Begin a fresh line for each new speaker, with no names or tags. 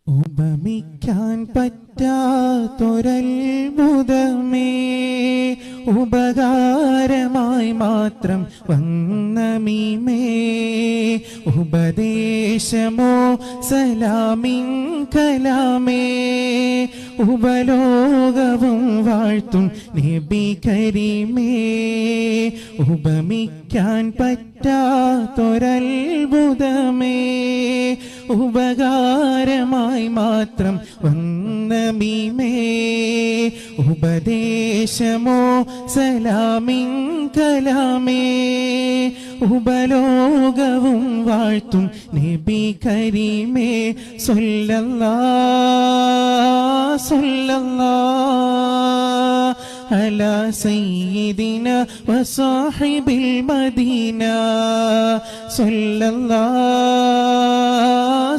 ഉപമിക്കാൻ പറ്റാത്തൊരത്ഭുതമേ, ഉപകാരമായി മാത്രം വന്ന മീമേ, ഉപദേശമോ സലാമിൻ കലാമേ, ഉപലോകവും വാഴ്ത്തും നബി കരീമേ. ഉപമിക്കാൻ പറ്റാത്തൊരത്ഭുതമേ, ഉപകാരമായി മാത്രം വന്ന മീമേ, ഉപദേശമോ സലാമിൻ കലാമേ, ഉപലോകവും വാഴ്ത്തും നബി കരീമേ. സല്ലല്ലാഹു സല്ലല്ലാഹു അലാ സയ്യിദിന വസാഹിബിൽ മദീന. സല്ലല്ലാഹു